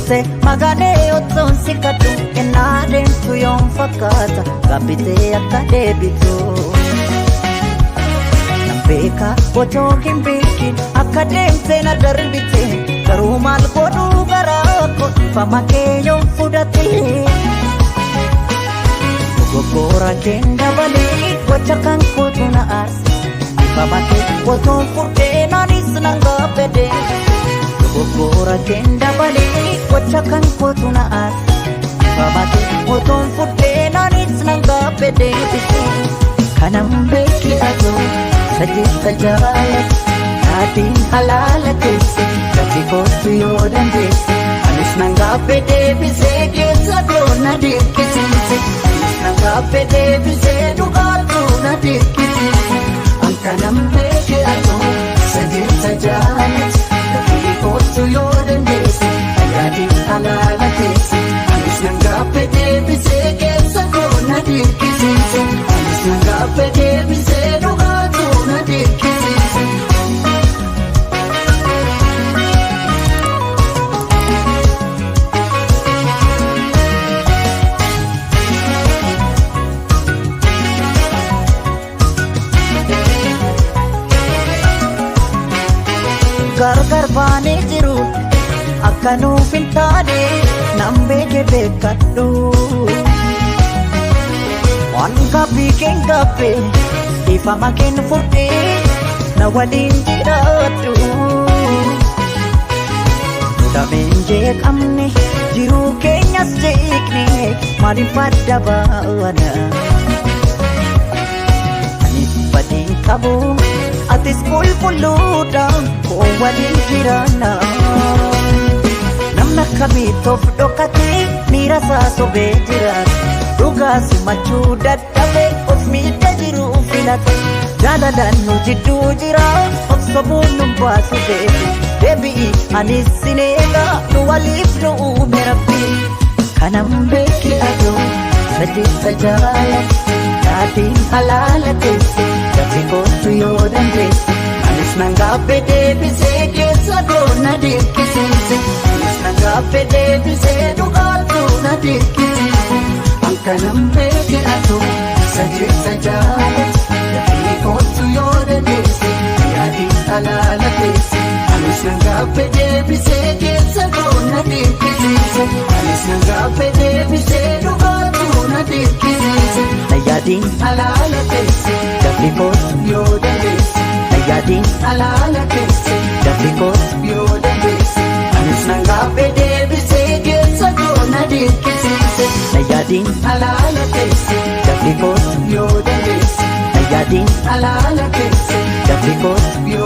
Dursee magaalee ottoon si kadhu ennaa deemtu yoon fakkaata gabbitee akka deebitu. Nan beeka otoo hin beekin akka deemtee na darbite garuu maal godhuu garaa koo fama kee yoon fudhate. Dogoggora keen dabalee gocha kan kootu na aarse fama kee otoon furdee naanis nan gabbadee. Dogoggora keen dabalee gocha kan kootu na aarse fama kee otoon furdee naanis nan gabbadee. Kanan beeki atoo sajeessa jaalatu yaadiin halaala keesse gati kootu yoo dandeesse anis nan gaabbee deebisee keessa goona dirqisiise. Nan gaabbee deebisee dhugaatu na dirqisiise. Kanan beeki atoo sajeessa jaalatu gati kootu yoo dandeesse yaadiin halaala keesse anis nan gaabbee deebisee keessa goona dirqisiise. Nan gaabbee deebisee dhugaatu na dirqisiise. Gargar baanee jiru akka nuuf hin taane nan beeke beekadhu. Waan gabbii keen gabbee ifama keen furdee na waliin jiraadhu. Dameen jeeqamne jiruu keenyas jeeqne maaliif adda baana? Anis badii qabu atis qulqulluudha koo waliin jiraanna. Namni akkamiitoof dhokatee miira isaa sobee jiraata. Dhugaa simachuu dadhabee of miidha jiru filate. Jaalalaan nu jidduu jira of sobuun nu baasu beeku. Deebi'i anis sin eegaa nu waliif nu uume Rabbi. Kanan beeki atoo sajeessa jaalatu yaadiin halaala keesse gati kootu yoo dandeesse anis nan gaabbee deebisee keessa goona dirqisiise. Anis nan gaabbee deebisee dhugaatu na dirqisiise. Kanan beeki atoo sajeessa jaalatu gati kootu yoo dandeesse yaadiin halaala keesse anis nan gaabbee deebisee keessa goona dirqisiise. Anis nan gaabbee deebisee dhugaatu na dirqisiise. Yaadiin halaala keesse gati kootu yoo dandeesse yaadiin halaala keesse gati kootu yoo dandeesse anis nan gaabbee deebisee keessa goona dirqisiise. Yaadiin halaala keesse gati kootu yoo dandeesse yaadiin halaala keesse gati kootu yoo